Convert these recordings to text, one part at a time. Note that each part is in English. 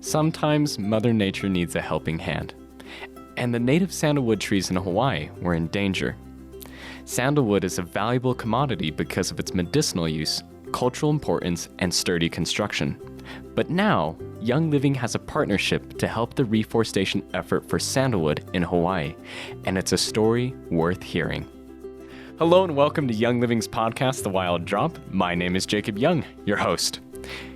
Sometimes Mother Nature needs a helping hand. And the native sandalwood trees in Hawaii were in danger. Sandalwood is a valuable commodity because of its medicinal use, cultural importance, and sturdy construction. But now, Young Living has a partnership to help the reforestation effort for sandalwood in Hawaii, and it's a story worth hearing. Hello and welcome to Young Living's podcast, The Wild Drop. My name is Jacob Young, your host.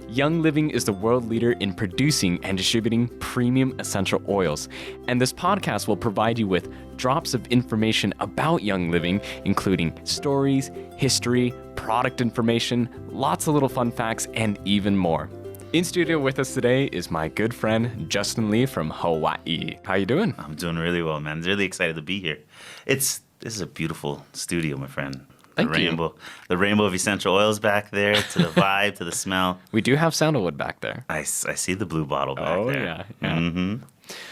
Young Living is the world leader in producing and distributing premium essential oils, and this podcast will provide you with drops of information about Young Living, including stories, history, product information, lots of little fun facts, and even more. In studio with us today is my good friend Justin Lee from Hawaii. How you doing? I'm doing really well, man. Really excited to be here. This is a beautiful studio, my friend. Thank you. The rainbow of essential oils back there, to the vibe, to the smell. We do have sandalwood back there. I see the blue bottle back there. Oh, yeah. Mm-hmm.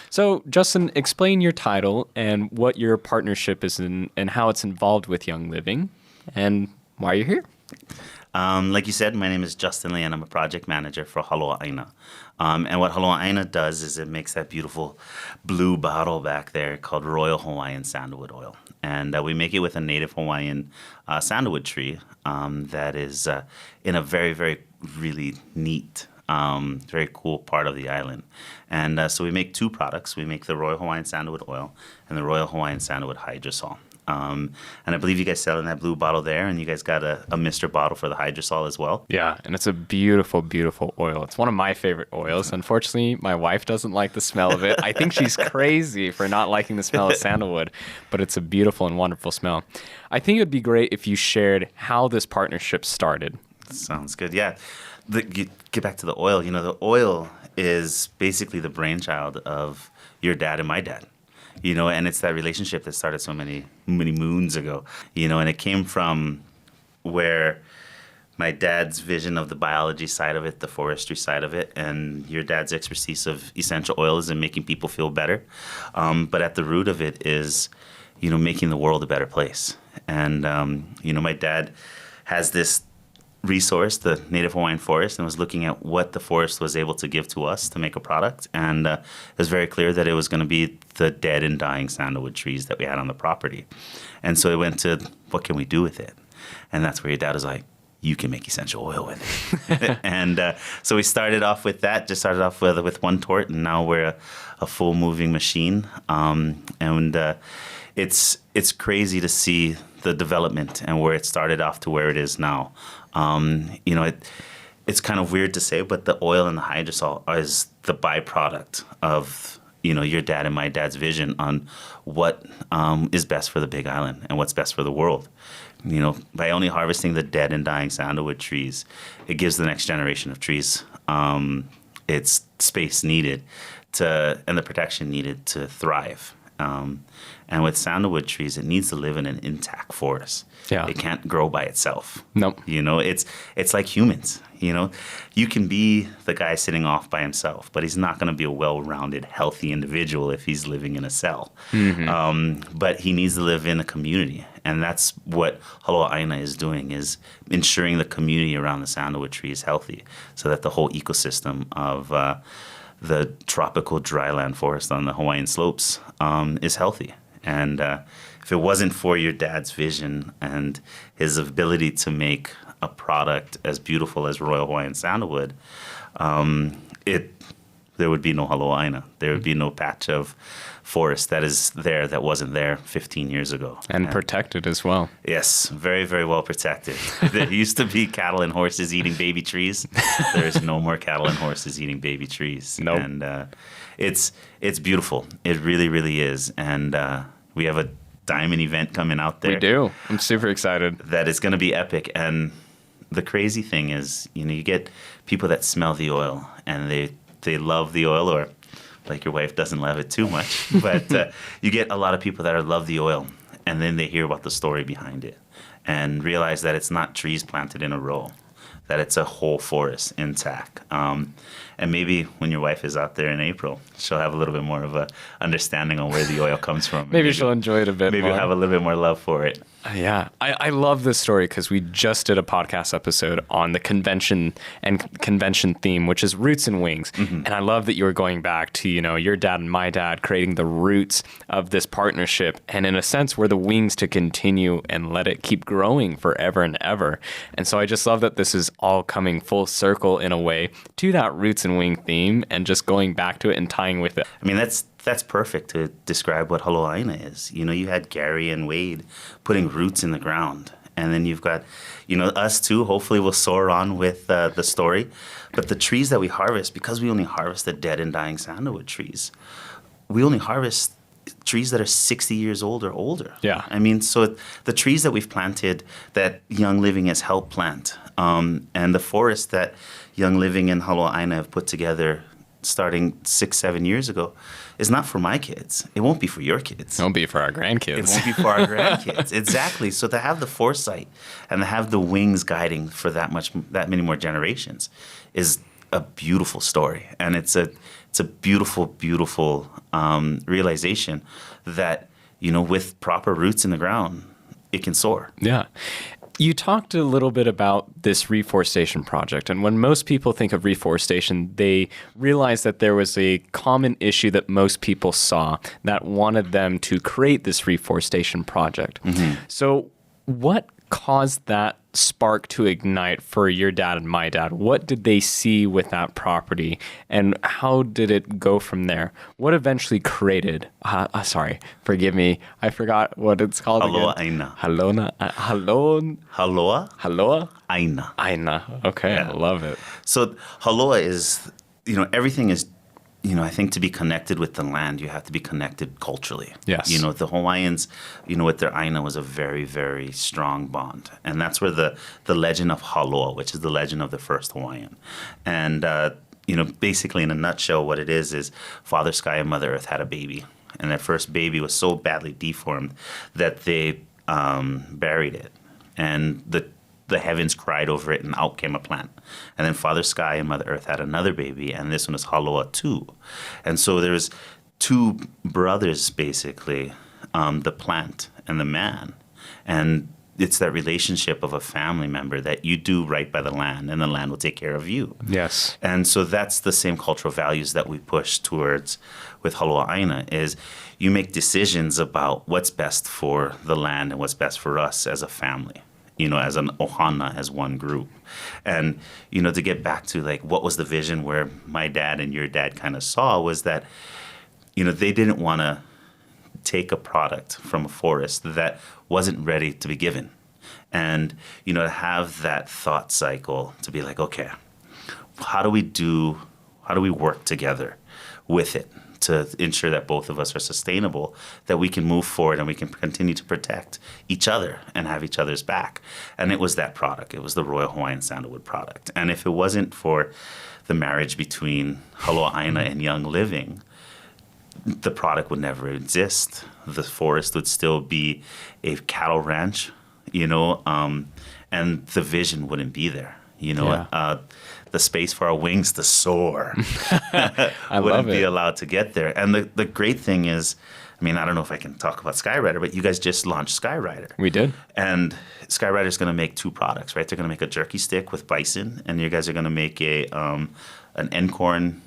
So, Justin, explain your title and what your partnership is in, and how it's involved with Young Living, and why you're here. Like you said, my name is Justin Lee, and I'm a project manager for Háloa Áina. And what Háloa Áina does is it makes that beautiful blue bottle back there called Royal Hawaiian Sandalwood oil. And we make it with a native Hawaiian sandalwood tree that is in a very, very, really neat, very cool part of the island. And so we make two products. We make the Royal Hawaiian Sandalwood oil and the Royal Hawaiian Sandalwood hydrosol. And I believe you guys sell in that blue bottle there, and you guys got a Mr. bottle for the hydrosol as well. Yeah, and it's a beautiful, beautiful oil. It's one of my favorite oils. Unfortunately, my wife doesn't like the smell of it. I think she's crazy for not liking the smell of sandalwood, but it's a beautiful and wonderful smell. I think it would be great if you shared how this partnership started. Sounds good. Yeah. Get back to the oil. You know, the oil is basically the brainchild of your dad and my dad. You know, and it's that relationship that started so many moons ago, you know, and it came from where my dad's vision of the biology side of it, the forestry side of it, and your dad's expertise of essential oils and making people feel better. But at the root of it is, you know, making the world a better place. And, you know, my dad has this resource, the native Hawaiian forest, and was looking at what the forest was able to give to us to make a product. And it was very clear that it was going to be the dead and dying sandalwood trees that we had on the property. And so it went to, what can we do with it? And that's where your dad was like, you can make essential oil with it. And so we started off with that, just started off with one tort, and now we're a full moving machine. And it's crazy to see the development and where it started off to where it is now. You know, it's kind of weird to say, but the oil and the hydrosol is the byproduct of, you know, your dad and my dad's vision on what is best for the Big Island and what's best for the world. You know, by only harvesting the dead and dying sandalwood trees, it gives the next generation of trees its space needed and the protection needed to thrive. And with sandalwood trees, it needs to live in an intact forest. Yeah. It can't grow by itself. Nope. You know, it's like humans. You know, you can be the guy sitting off by himself, but he's not going to be a well-rounded, healthy individual if he's living in a cell. Mm-hmm. But he needs to live in a community. And that's what Háloa Áina is doing, is ensuring the community around the sandalwood tree is healthy so that the whole ecosystem of the tropical dryland forest on the Hawaiian slopes is healthy. And if it wasn't for your dad's vision and his ability to make a product as beautiful as Royal Hawaiian Sandalwood, there would be no Háloa Áina. There would be no patch of forest that is there that wasn't there 15 years ago. And protected as well. Yes, very, very well protected. There used to be cattle and horses eating baby trees. There's no more cattle and horses eating baby trees. Nope. And it's beautiful. It really, really is. And we have a diamond event coming out there. We do. I'm super excited. That is going to be epic. And the crazy thing is, you know, you get people that smell the oil and they love the oil, or like your wife doesn't love it too much. But you get a lot of people that love the oil, and then they hear about the story behind it and realize that it's not trees planted in a row, that it's a whole forest intact. And maybe when your wife is out there in April, she'll have a little bit more of a understanding on where the oil comes from. Maybe she'll enjoy it a bit more. Maybe have a little bit more love for it. Yeah, I love this story because we just did a podcast episode on the convention theme, which is roots and wings. And I love that you were going back to, your dad and my dad creating the roots of this partnership. And in a sense, we're the wings to continue and let it keep growing forever and ever. And so I just love that this is all coming full circle in a way to that roots and wing theme and just going back to it and tying with it. I mean, that's perfect to describe what Háloa Áina is. You had Gary and Wade putting roots in the ground. And then you've got, us too. Hopefully we'll soar on with the story. But the trees that we harvest, because we only harvest the dead and dying sandalwood trees, we only harvest trees that are 60 years old or older. Yeah. I mean, so the trees that we've planted that Young Living has helped plant, and the forest that Young Living and Háloa Áina have put together starting 6-7 years ago is not for my kids. It won't be for your kids. It won't be for our grandkids. It won't be for our grandkids. Exactly. So to have the foresight and to have the wings guiding for that many more generations is a beautiful story. And it's a beautiful, beautiful realization that, with proper roots in the ground, it can soar. Yeah. You talked a little bit about this reforestation project, and when most people think of reforestation, they realize that there was a common issue that most people saw that wanted them to create this reforestation project. So what caused that spark to ignite for your dad and my dad? What did they see with that property, and how did it go from there? What eventually created, sorry, forgive me, I forgot what it's called Háloa again. Áina. Háloa Áina. Áina. Okay, yeah. I love it. So Háloa is, everything is, I think to be connected with the land, you have to be connected culturally. Yes. The Hawaiians, with their Aina was a very, very strong bond. And that's where the legend of Háloa, which is the legend of the first Hawaiian. And, basically in a nutshell, what it is Father Sky and Mother Earth had a baby. And that first baby was so badly deformed that they buried it. And the heavens cried over it, and out came a plant. And then Father Sky and Mother Earth had another baby, and this one is Háloa too. And so there's two brothers, basically, the plant and the man. And it's that relationship of a family member that you do right by the land, and the land will take care of you. Yes. And so that's the same cultural values that we push towards with Háloa Áina, is you make decisions about what's best for the land and what's best for us as a family. As an ohana, as one group. And, to get back to what was the vision where my dad and your dad kind of saw was that, they didn't want to take a product from a forest that wasn't ready to be given. And, to have that thought cycle to be okay, how do we work together with it to ensure that both of us are sustainable, that we can move forward and we can continue to protect each other and have each other's back. And it was that product. It was the Royal Hawaiian Sandalwood product. And if it wasn't for the marriage between Háloa Áina and Young Living, the product would never exist. The forest would still be a cattle ranch, and the vision wouldn't be there. The space for our wings to soar wouldn't be allowed to get there. And the great thing is, I don't know if I can talk about Skyrider, but you guys just launched Skyrider. We did. And Skyrider's going to make two products, right? They're going to make a jerky stick with bison, and you guys are going to make an Einkorn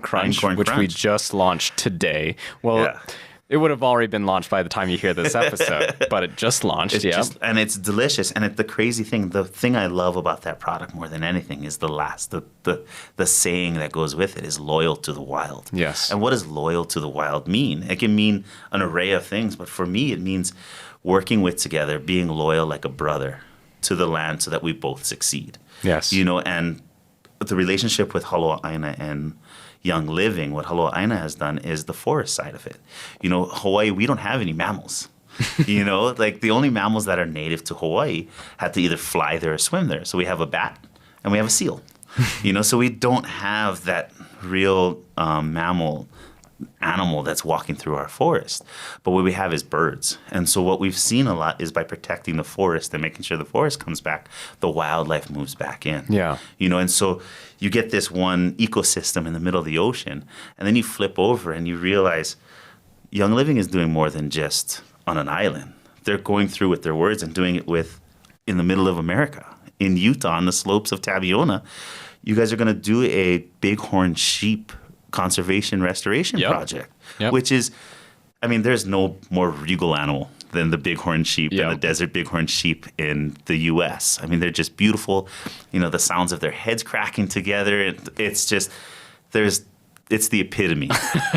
Crunch, which we just launched today. Well, yeah. It would have already been launched by the time you hear this episode, but it just launched, and it's delicious. And the crazy thing, the thing I love about that product more than anything is the saying that goes with it is loyal to the wild. Yes. And what does loyal to the wild mean? It can mean an array of things, but for me, it means working with together, being loyal like a brother to the land so that we both succeed. Yes. And the relationship with Háloa Áina and Young Living, what Háloa Áina has done is the forest side of it. Hawaii, we don't have any mammals. The only mammals that are native to Hawaii had to either fly there or swim there. So we have a bat and we have a seal. So we don't have that real mammal animal that's walking through our forest. But what we have is birds. And so what we've seen a lot is by protecting the forest and making sure the forest comes back, the wildlife moves back in. Yeah. And so you get this one ecosystem in the middle of the ocean, and then you flip over and you realize Young Living is doing more than just on an island. They're going through with their words and doing it in the middle of America. In Utah, on the slopes of Tabiona, you guys are going to do a bighorn sheep conservation restoration project, which is, there's no more regal animal than the bighorn sheep and the desert bighorn sheep in the U.S. They're just beautiful. The sounds of their heads cracking together. It's just, it's the epitome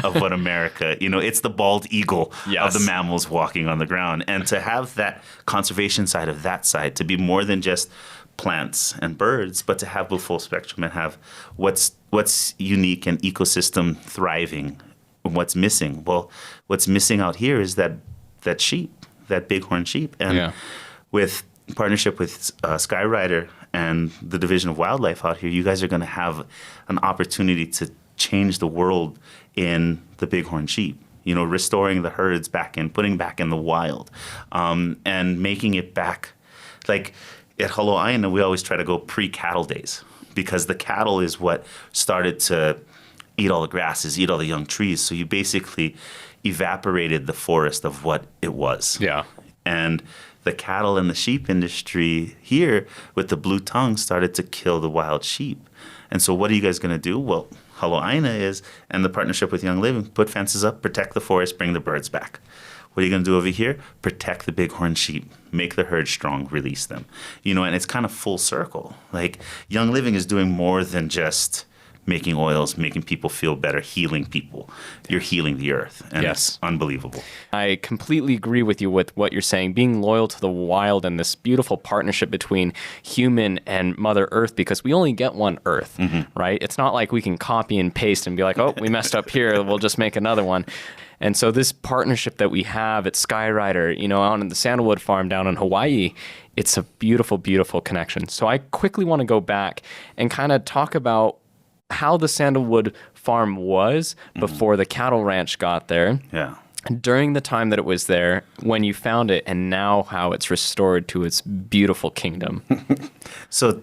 of what America, it's the bald eagle of the mammals walking on the ground. And to have that conservation side of that side, to be more than just plants and birds, but to have the full spectrum and have what's unique and ecosystem thriving, what's missing. Well, what's missing out here is that sheep, that bighorn sheep. And with partnership with Skyrider and the Division of Wildlife out here, you guys are going to have an opportunity to change the world in the bighorn sheep. Restoring the herds back in, putting back in the wild, and making it back like. At Háloa Áina, we always try to go pre-cattle days because the cattle is what started to eat all the grasses, eat all the young trees. So you basically evaporated the forest of what it was. Yeah. And the cattle and the sheep industry here with the blue tongue started to kill the wild sheep. And so what are you guys going to do? Well, Háloa Áina is, and the partnership with Young Living, put fences up, protect the forest, bring the birds back. What are you going to do over here? Protect the bighorn sheep, make the herd strong, release them. And it's kind of full circle. Like Young Living is doing more than just making oils, making people feel better, healing people. You're healing the earth, and it's unbelievable. I completely agree with you with what you're saying, being loyal to the wild and this beautiful partnership between human and Mother Earth, because we only get one Earth, right? It's not like we can copy and paste and be like, oh, we messed up here, we'll just make another one. And so this partnership that we have at Skyrider, out in the Sandalwood farm down in Hawaii, it's a beautiful, beautiful connection. So I quickly want to go back and kind of talk about how the Sandalwood farm was before the cattle ranch got there. Yeah. During the time that it was there, when you found it, and now how it's restored to its beautiful kingdom. So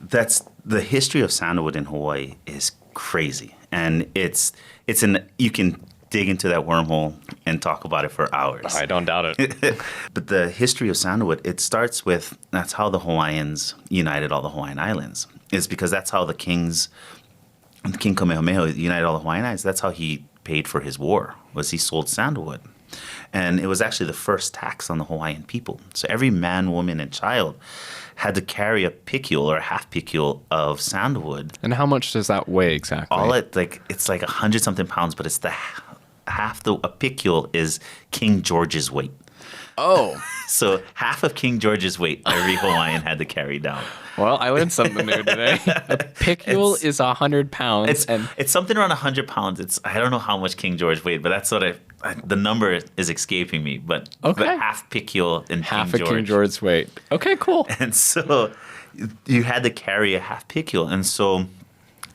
that's the history of sandalwood in Hawaii is crazy. And you can dig into that wormhole and talk about it for hours. I don't doubt it. But the history of sandalwood, it starts with, that's how the Hawaiians united all the Hawaiian Islands. It's because that's how King Kamehameha united all the Hawaiian Islands. That's how he paid for his war, was he sold sandalwood. And it was actually the first tax on the Hawaiian people. So every man, woman, and child had to carry a picule or a half picule of sandalwood. And how much does that weigh exactly? It's like 100-something pounds, but it's a picule is King George's weight. Oh. So half of King George's weight every Hawaiian had to carry down. Well, I learned something new today. A picule is 100 pounds. It's something around 100 pounds. I don't know how much King George weighed, but that's what the number is escaping me. But the half picule in half King George. Half a King George's weight. Okay, cool. And so you had to carry a half picule. And so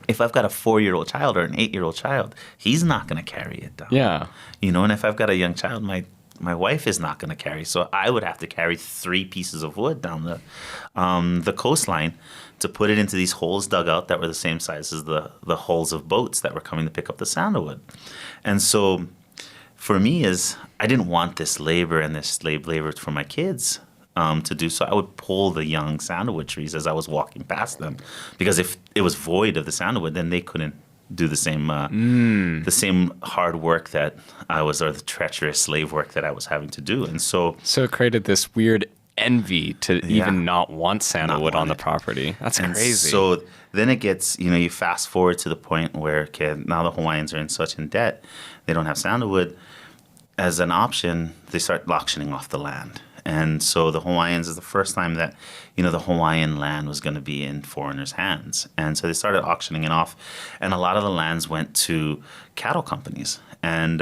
if I've got a 4-year-old child or an 8-year-old child, he's not going to carry it down. Yeah. And if I've got a young child, my wife is not going to carry. So I would have to carry 3 pieces of wood down the coastline to put it into these holes dug out that were the same size as the hulls of boats that were coming to pick up the sandalwood. And so for me I didn't want this labor and this slave labor for my kids to do. So I would pull the young sandalwood trees as I was walking past them, because if it was void of the sandalwood, then they couldn't do the same hard work that I was, or the treacherous slave work that I was having to do. And so it created this weird envy to even not want sandalwood on the property. That's crazy. So then it gets, you fast forward to the point where now the Hawaiians are in such in debt, they don't have sandalwood as an option. They start auctioning off the land. And so the Hawaiians is the first time that, the Hawaiian land was going to be in foreigners' hands. And so they started auctioning it off. And a lot of the lands went to cattle companies. And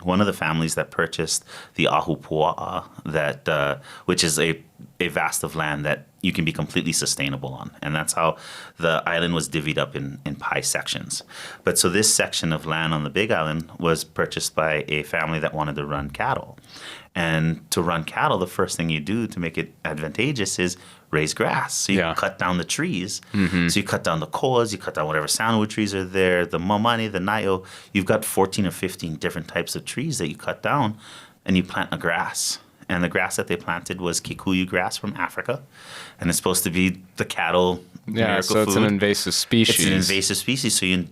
one of the families that purchased the Ahupua'a, which is a vast of land that you can be completely sustainable on. And that's how the island was divvied up in pie sections. But so this section of land on the Big Island was purchased by a family that wanted to run cattle. And to run cattle, the first thing you do to make it advantageous is raise grass. So you cut down the trees. Mm-hmm. So you cut down the koas, you cut down whatever sandalwood trees are there, the mamani, the naio. You've got 14 or 15 different types of trees that you cut down, and you plant a grass. And the grass that they planted was kikuyu grass from Africa. And it's supposed to be the cattle miracle so it's food. an invasive species. It's an invasive species. So you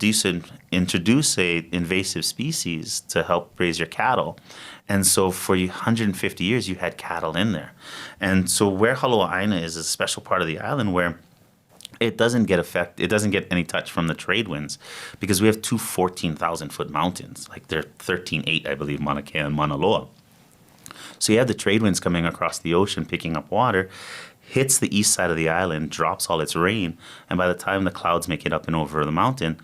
introduce a invasive species to help raise your cattle. And so for 150 years, you had cattle in there. And so where Háloa Áina is a special part of the island where it doesn't get any touch from the trade winds, because we have two 14,000-foot mountains. Like they're 13.8, I believe, Mauna Kea and Mauna Loa. So you have the trade winds coming across the ocean, picking up water, hits the east side of the island, drops all its rain, and by the time the clouds make it up and over the mountain,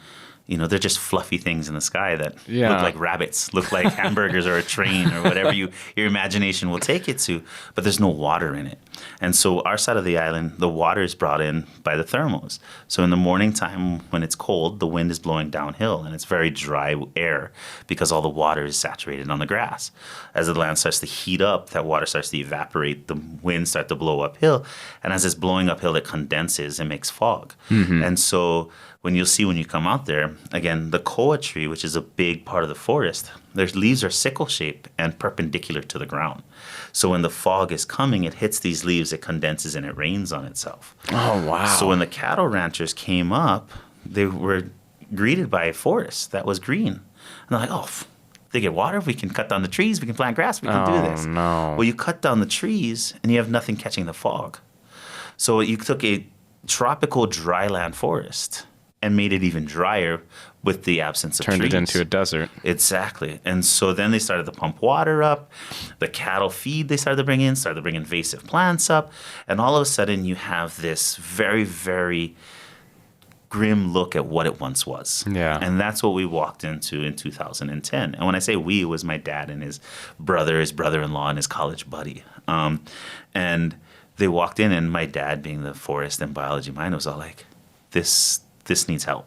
they're just fluffy things in the sky that look like rabbits, look like hamburgers or a train or whatever your imagination will take it to, but there's no water in it. And so our side of the island, the water is brought in by the thermals. So in the morning time when it's cold, the wind is blowing downhill and it's very dry air because all the water is saturated on the grass. As the land starts to heat up, that water starts to evaporate, the winds start to blow uphill, and as it's blowing uphill, it condenses and makes fog. Mm-hmm. And so when you come out there, again, the koa tree, which is a big part of the forest, their leaves are sickle-shaped and perpendicular to the ground. So when the fog is coming, it hits these leaves, it condenses, and it rains on itself. Oh, wow. So when the cattle ranchers came up, they were greeted by a forest that was green. And they're like, they get water, we can cut down the trees, we can plant grass, we can do this. No. Well, you cut down the trees, and you have nothing catching the fog. So you took a tropical dryland forest and made it even drier with the absence of trees. Turned it into a desert. Exactly. And so then they started to pump water up. The cattle feed they started to bring invasive plants up. And all of a sudden you have this very, very grim look at what it once was. Yeah. And that's what we walked into in 2010. And when I say we, it was my dad and his brother-in-law, and his college buddy. And they walked in, and my dad, being the forest and biology mind, was all like, this needs help.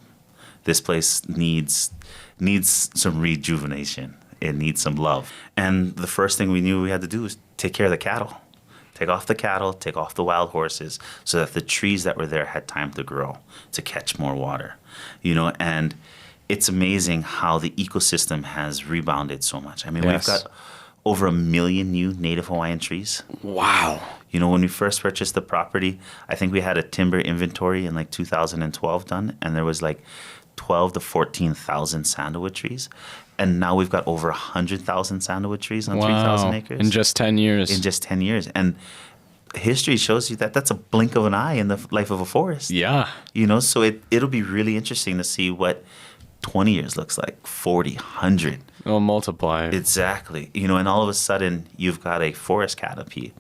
This place needs some rejuvenation. It needs some love. And the first thing we knew we had to do was take care of the cattle. Take off the cattle, take off the wild horses, so that the trees that were there had time to grow, to catch more water. And it's amazing how the ecosystem has rebounded so much. I mean, We've got over 1 million new native Hawaiian trees. Wow. When we first purchased the property, I think we had a timber inventory in 2012 done, and there was 12 to 14,000 sandalwood trees. And now we've got over 100,000 sandalwood trees on 3,000 acres. In just 10 years. In just 10 years. And history shows you that that's a blink of an eye in the life of a forest. Yeah. So it'll be really interesting to see what 20 years looks like, 40, 100. It'll multiply. Exactly. And all of a sudden, you've got a forest canopy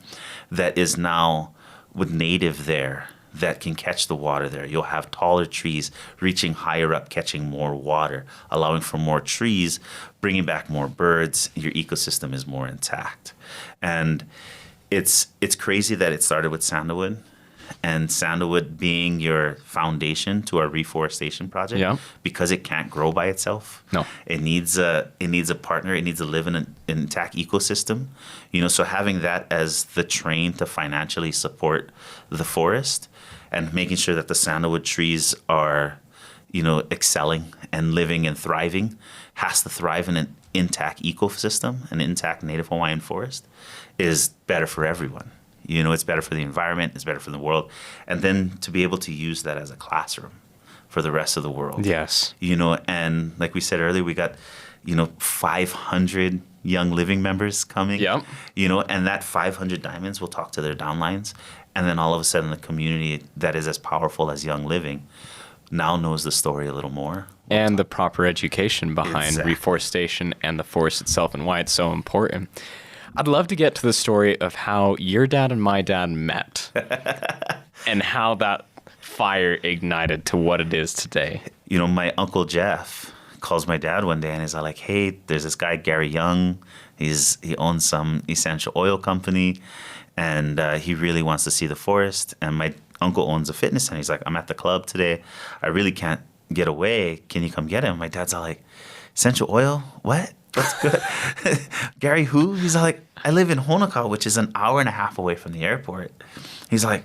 that is now with native there that can catch the water there. You'll have taller trees reaching higher up, catching more water, allowing for more trees, bringing back more birds. Your ecosystem is more intact. And it's crazy that it started with sandalwood, and sandalwood being your foundation to our reforestation project, because it can't grow by itself. No, it needs a partner. It needs to live in an intact ecosystem. So having that as the train to financially support the forest, and making sure that the sandalwood trees are, excelling and living and thriving, has to thrive in an intact ecosystem, an intact native Hawaiian forest, is better for everyone. It's better for the environment, it's better for the world. And then to be able to use that as a classroom for the rest of the world. Yes. And like we said earlier, we got, 500 young living members coming. Yep. And that 500 diamonds will talk to their downlines. And then all of a sudden the community that is as powerful as Young Living now knows the story a little more. And the proper education behind reforestation and the forest itself and why it's so important. I'd love to get to the story of how your dad and my dad met and how that fire ignited to what it is today. You know, my Uncle Jeff calls my dad one day and he's like, hey, there's this guy, Gary Young. He owns some essential oil company and he really wants to see the forest. And my uncle owns a fitness center. He's like, I'm at the club today. I really can't get away. Can you come get him? My dad's all like, essential oil? What? That's good. Gary who? He's like, I live in Honokaa, which is an hour and a half away from the airport. He's like,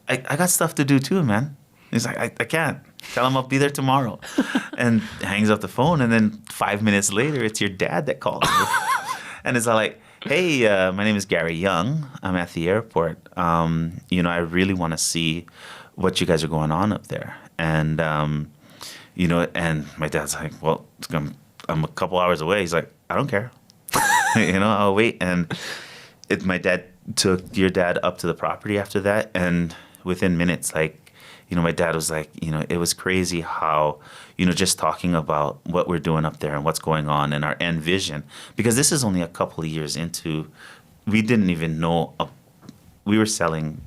I got stuff to do too, man. He's like, I can't. Tell him I'll be there tomorrow. And hangs up the phone. And then 5 minutes later, it's your dad that calls me. And it's all like, hey, my name is Gary Young. I'm at the airport. You know, I really want to see what you guys are going on up there. And, you know, and my dad's like, well, I'm a couple hours away. He's like, I don't care. You know, I'll wait. And my dad took your dad up to the property after that. And within minutes, like, you know, my dad was like, you know, it was crazy how, you know, just talking about what we're doing up there and what's going on and our end vision. Because this is only a couple of years into, we didn't even know, we were selling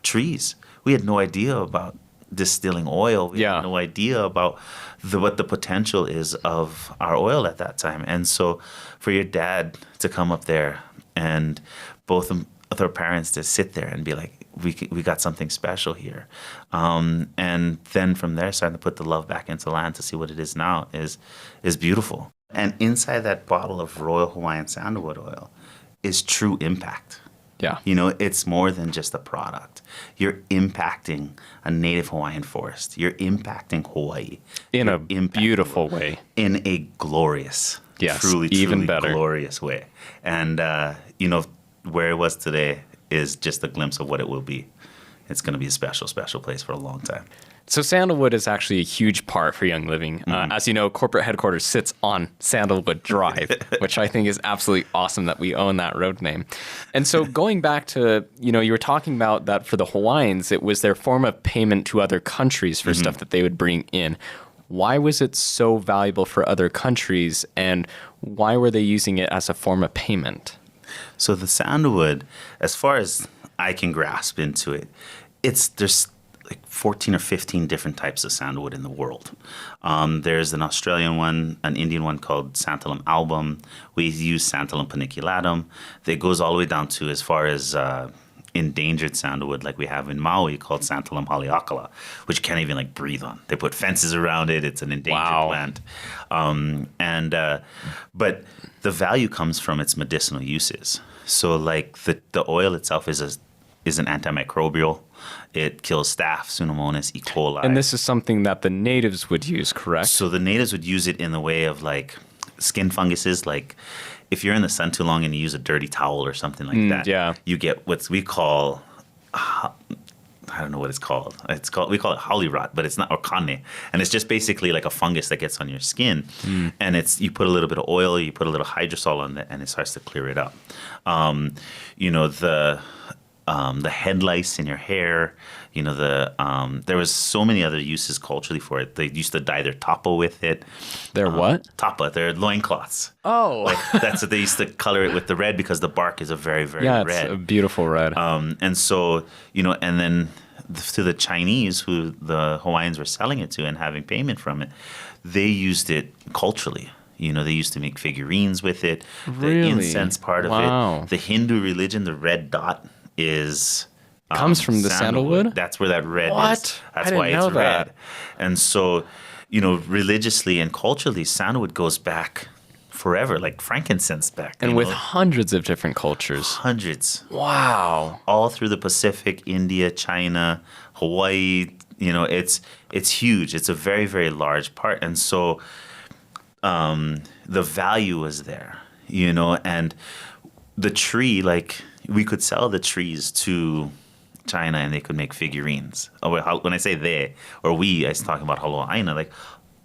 trees. We had no idea about distilling oil. We had no idea about what the potential is of our oil at that time. And so for your dad to come up there and both of their parents to sit there and be like, we got something special here. And then from there, starting to put the love back into land to see what it is now is beautiful. And inside that bottle of Royal Hawaiian Sandalwood oil is true impact. Yeah. You know, it's more than just a product. You're impacting a native Hawaiian forest. You're impacting Hawaii. In a beautiful way. In a glorious, truly better. Glorious way. And, you know, where it was today is just a glimpse of what it will be. It's going to be a special, special place for a long time. So Sandalwood is actually a huge part for Young Living. As you know, corporate headquarters sits on Sandalwood Drive, which I think is absolutely awesome that we own that road name. And so going back to, you know, you were talking about that for the Hawaiians, it was their form of payment to other countries for stuff that they would bring in. Why was it so valuable for other countries, and why were they using it as a form of payment? So the sandalwood, as far as I can grasp into it, there's like 14 or 15 different types of sandalwood in the world. There's an Australian one, an Indian one called Santalum album. We use Santalum paniculatum. That goes all the way down to as far as endangered sandalwood like we have in Maui called Santalum haleakala, which you can't even like breathe on. They put fences around it. It's an endangered plant. But the value comes from its medicinal uses. So like the oil itself is an antimicrobial. It kills staph, Pseudomonas, E. coli. And this is something that the natives would use, correct? So the natives would use it in the way of like skin funguses. Like if you're in the sun too long and you use a dirty towel or something like that, you get what we call, I don't know what it's called. We call it holly rot, but it's not, or kane. And it's just basically like a fungus that gets on your skin. And you put a little bit of oil, you put a little hydrosol on it, and it starts to clear it up. You know, the head lice in your hair, you know, there was so many other uses culturally for it. They used to dye their tapa with it. Their what? Tapa, their loincloths. Oh. Like, that's what they used to color it with the red because the bark is a very, very red. Yeah, it's a beautiful red. And so, you know, and then to the Chinese who the Hawaiians were selling it to and having payment from it, they used it culturally. You know, they used to make figurines with it. Really? The incense part of it. The Hindu religion, the red dot is comes from the sandalwood? That's where that red is. That's why it's red. And so, you know, religiously and culturally, sandalwood goes back forever, like frankincense back. And with hundreds of different cultures. Hundreds. Wow. All through the Pacific, India, China, Hawaii. You know, it's huge. It's a very, very large part. And so the value was there, you know, and the tree, like, we could sell the trees to China and they could make figurines. When I say they, or we, I was talking about Háloa Áina, like,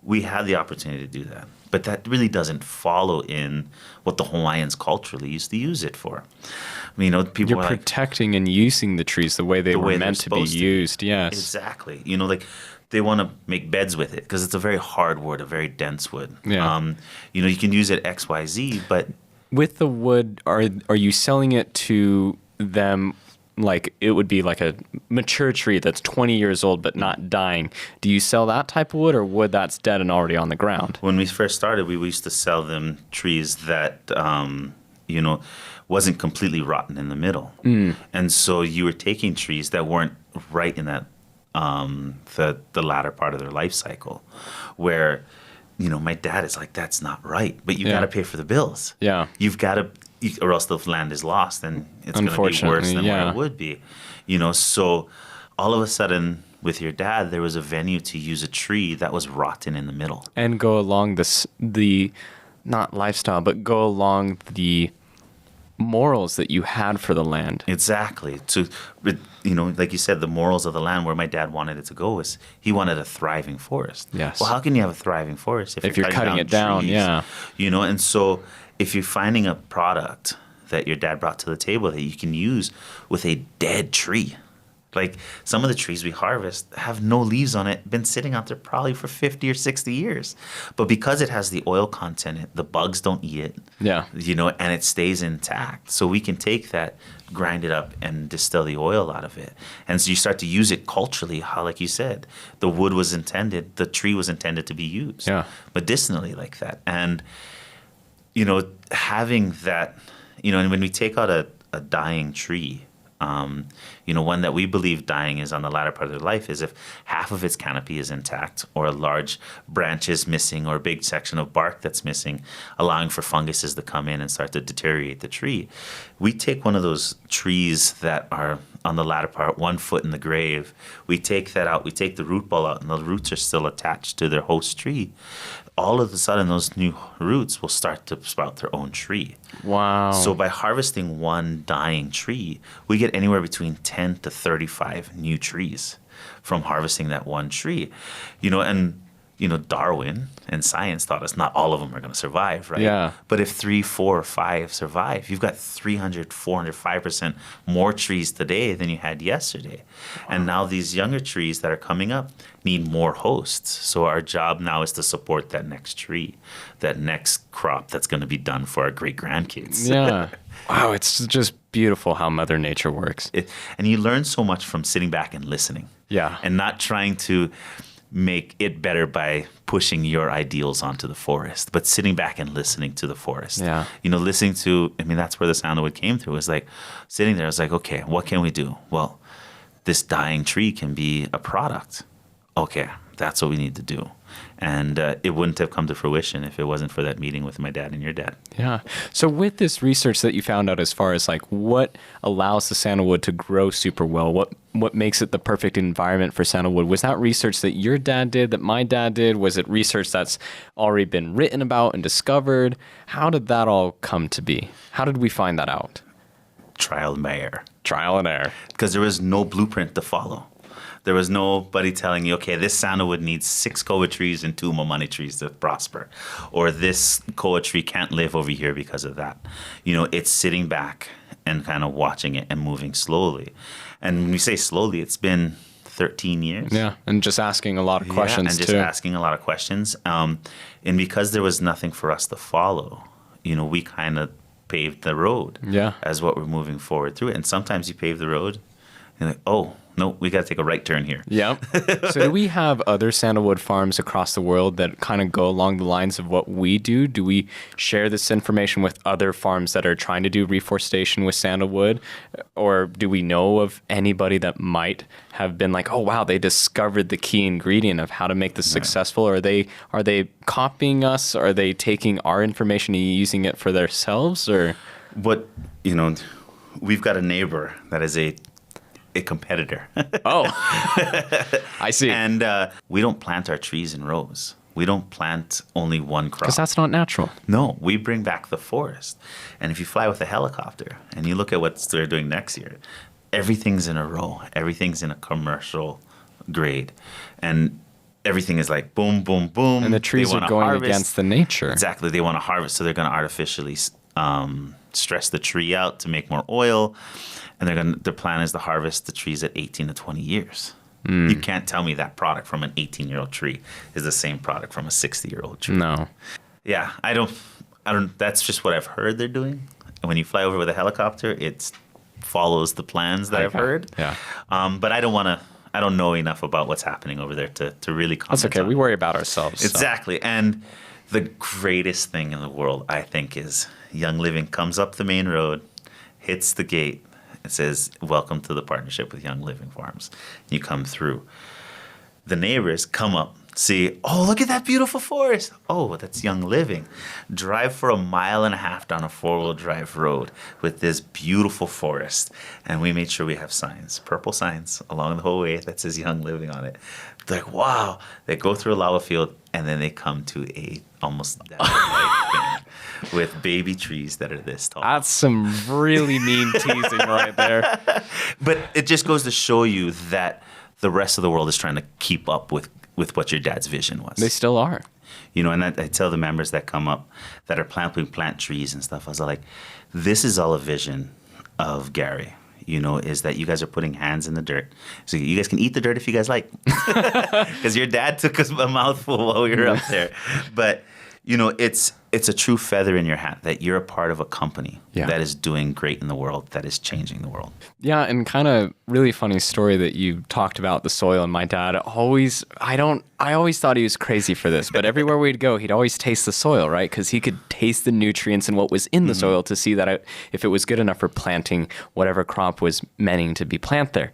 we had the opportunity to do that. But that really doesn't follow in what the Hawaiians culturally used to use it for. I mean, you know, people You're protecting and using the trees the way they were meant to be used, yes. Exactly. You know, like, they want to make beds with it because it's a very hard wood, a very dense wood. Yeah. You know, you can use it X, Y, Z, but with the wood, are you selling it to them like it would be like a mature tree that's 20 years old but not dying? Do you sell that type of wood or wood that's dead and already on the ground? When we first started, we used to sell them trees that, wasn't completely rotten in the middle. And so you were taking trees that weren't right in that, the latter part of their life cycle, where, my dad is like, that's not right, but you got to pay for the bills. Yeah. You've got to, or else the land is lost and it's going to be worse than where it would be. So all of a sudden with your dad, there was a venue to use a tree that was rotten in the middle. And go along the not lifestyle, but go along the morals that you had for the land. Exactly. Like you said, the morals of the land, where my dad wanted it to go is he wanted a thriving forest. Yes. Well, how can you have a thriving forest if you're cutting it down? Trees? Yeah. And so if you're finding a product that your dad brought to the table that you can use with a dead tree, like some of the trees we harvest have no leaves on it, been sitting out there probably for 50 or 60 years. But because it has the oil content, the bugs don't eat it. Yeah. And it stays intact. So we can take that, grind it up, and distill the oil out of it. And so you start to use it culturally, how, like you said, the wood was intended, the tree was intended to be used medicinally like that. And, having that, and when we take out a dying tree, one that we believe dying is on the latter part of their life is if half of its canopy is intact or a large branch is missing or a big section of bark that's missing, allowing for funguses to come in and start to deteriorate the tree. We take one of those trees that are on the latter part, 1 foot in the grave. We take that out. We take the root ball out and the roots are still attached to their host tree. All of a sudden, those new roots will start to sprout their own tree. Wow. So by harvesting one dying tree, we get anywhere between 10 to 35 new trees from harvesting that one tree. Darwin and science taught us not all of them are going to survive, right? Yeah. But if 3, 4, or 5 survive, you've got 300, 400, 5% more trees today than you had yesterday. Wow. And now these younger trees that are coming up need more hosts. So our job now is to support that next tree, that next crop that's going to be done for our great-grandkids. Yeah. Wow, it's just beautiful how Mother Nature works. And you learn so much from sitting back and listening. Yeah. And not trying to make it better by pushing your ideals onto the forest, but sitting back and listening to the forest. Yeah. Listening to, that's where the Sandalwood came through. It was like sitting there, I was like, okay, what can we do? Well, this dying tree can be a product. Okay, that's what we need to do. And it wouldn't have come to fruition if it wasn't for that meeting with my dad and your dad. Yeah. So with this research that you found out as far as like what allows the sandalwood to grow super well, what makes it the perfect environment for sandalwood, was that research that your dad did, that my dad did? Was it research that's already been written about and discovered? How did that all come to be? How did we find that out? Trial and error. Trial and error. Because there was no blueprint to follow. There was nobody telling you, okay, this sandalwood needs 6 koa trees and 2 momani trees to prosper. Or this koa tree can't live over here because of that. It's sitting back and kind of watching it and moving slowly. And when we say slowly, it's been 13 years. Yeah, and just asking a lot of questions, and just asking a lot of questions. And because there was nothing for us to follow, we kind of paved the road as what we're moving forward through it. And sometimes you pave the road, and like, oh, no, we got to take a right turn here. Yeah. So do we have other sandalwood farms across the world that kind of go along the lines of what we do? Do we share this information with other farms that are trying to do reforestation with sandalwood? Or do we know of anybody that might have been like, oh, wow, they discovered the key ingredient of how to make this successful? Or are they copying us? Are they taking our information and using it for themselves? Or we've got a neighbor that is a competitor. Oh, I see. And we don't plant our trees in rows. We don't plant only one crop. Because that's not natural. No, we bring back the forest. And if you fly with a helicopter and you look at what they're doing next year, everything's in a row. Everything's in a commercial grade. And everything is like boom, boom, boom. And the trees are going against the nature. Exactly. They want to harvest, so they're going to artificially stress the tree out to make more oil. And their plan is to harvest the trees at 18 to 20 years. You can't tell me that product from an 18-year-old tree is the same product from a 60-year-old tree. No. Yeah, I don't That's just what I've heard they're doing. And when you fly over with a helicopter, it follows the plans that I've heard. Yeah. But I don't know enough about what's happening over there to really comment. That's okay. We worry about ourselves. Exactly. And the greatest thing in the world, I think, is Young Living comes up the main road, hits the gate. It says, "Welcome to the partnership with Young Living Farms." You come through. The neighbors come up, see, "Oh, look at that beautiful forest. Oh, that's Young Living." Drive for 1.5 miles down a 4-wheel drive road with this beautiful forest. And we made sure we have signs, purple signs along the whole way that says Young Living on it. They're like, wow. They go through a lava field, and then they come to a almost desert-like thing with baby trees that are this tall. That's some really mean teasing right there. But it just goes to show you that the rest of the world is trying to keep up with what your dad's vision was. They still are. You know, and I tell the members that come up that are plant trees and stuff, I was like, this is all a vision of Gary, you know, is that you guys are putting hands in the dirt. So you guys can eat the dirt if you guys like. Because your dad took a mouthful while we were up there. But, you know, it's a true feather in your hat that you're a part of a company that is doing great in the world, that is changing the world. Yeah, and kind of really funny story that you talked about the soil. And my dad I always thought he was crazy for this, but everywhere we'd go, he'd always taste the soil, right? Because he could taste the nutrients and what was in the soil to see that if it was good enough for planting whatever crop was meant to be planted there.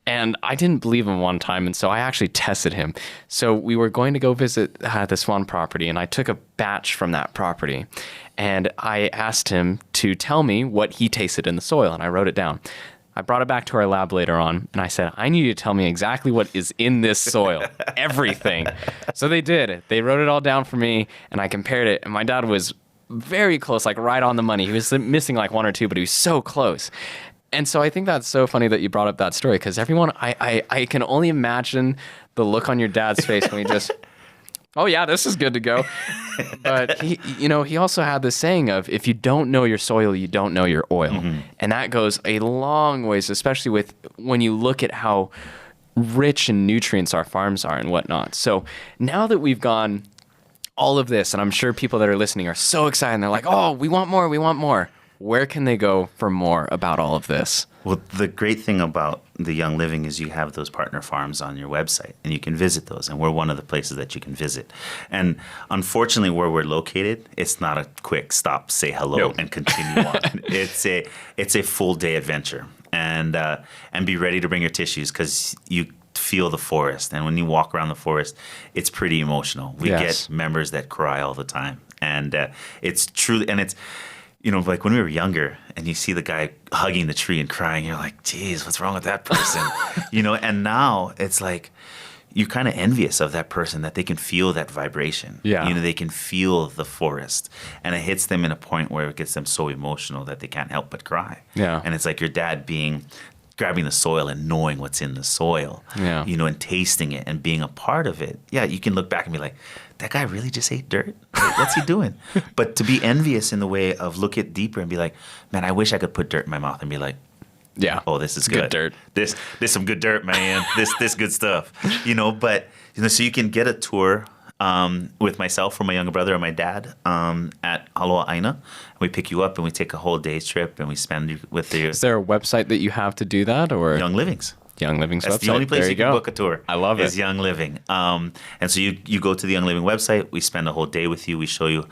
And I didn't believe him one time, and so I actually tested him. So we were going to go visit this one property, and I took a batch from that property, and I asked him to tell me what he tasted in the soil, and I wrote it down. I brought it back to our lab later on, and I said, I need you to tell me exactly what is in this soil, everything. So they did. They wrote it all down for me, and I compared it, and my dad was very close, like right on the money. He was missing like 1 or 2, but he was so close. And so I think that's so funny that you brought up that story, because everyone, I can only imagine the look on your dad's face when he just, oh yeah, this is good to go. But he also had this saying of, if you don't know your soil, you don't know your oil. Mm-hmm. And that goes a long ways, especially with when you look at how rich in nutrients our farms are and whatnot. So now that we've gone all of this, and I'm sure people that are listening are so excited, and they're like, oh, we want more, we want more. Where can they go for more about all of this? Well, the great thing about the Young Living is you have those partner farms on your website, and you can visit those, and we're one of the places that you can visit. And unfortunately, where we're located, it's not a quick stop, say hello, and continue on. It's a full day adventure, and be ready to bring your tissues, because you feel the forest, and when you walk around the forest, it's pretty emotional. We get members that cry all the time, and it's truly, and it's. You know, like when we were younger and you see the guy hugging the tree and crying, you're like, geez, what's wrong with that person? And now it's like you're kind of envious of that person, that they can feel that vibration. Yeah. They can feel the forest, and it hits them in a point where it gets them so emotional that they can't help but cry. Yeah. And it's like your dad grabbing the soil and knowing what's in the soil, and tasting it and being a part of it. Yeah, you can look back and be like, that guy really just ate dirt? Like, what's he doing? But to be envious in the way of look it deeper and be like, man, I wish I could put dirt in my mouth and be like, oh, this is good dirt. This some good dirt, man. this good stuff. But so you can get a tour with myself or my younger brother or my dad at Háloa Áina. We pick you up and we take a whole day's trip and we spend you with you. Is there a website that you have to do that, or Young Living's? Young Living's That's website. the only place there you can book a tour. I love is it. Young Living. And so you go to the Young Living website. We spend a whole day with you. We show you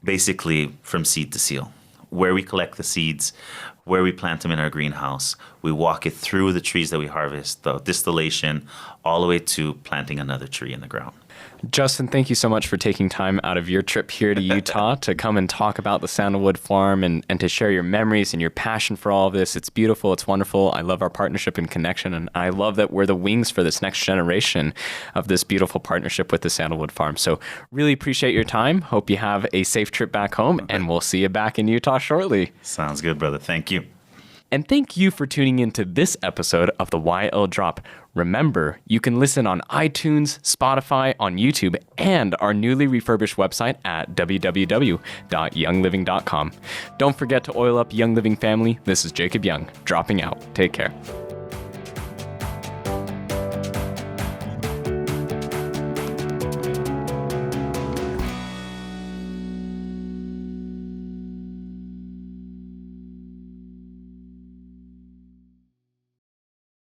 basically from seed to seal, where we collect the seeds, where we plant them in our greenhouse. We walk it through the trees that we harvest, the distillation, all the way to planting another tree in the ground. Justin, thank you so much for taking time out of your trip here to Utah to come and talk about the Sandalwood Farm and to share your memories and your passion for all of this. It's beautiful. It's wonderful. I love our partnership and connection, and I love that we're the wings for this next generation of this beautiful partnership with the Sandalwood Farm. So really appreciate your time. Hope you have a safe trip back home, and we'll see you back in Utah shortly. Sounds good, brother. Thank you. And thank you for tuning into this episode of the YL Drop. Remember, you can listen on iTunes, Spotify, on YouTube, and our newly refurbished website at www.youngliving.com. Don't forget to oil up Young Living family. This is Jacob Young, dropping out. Take care.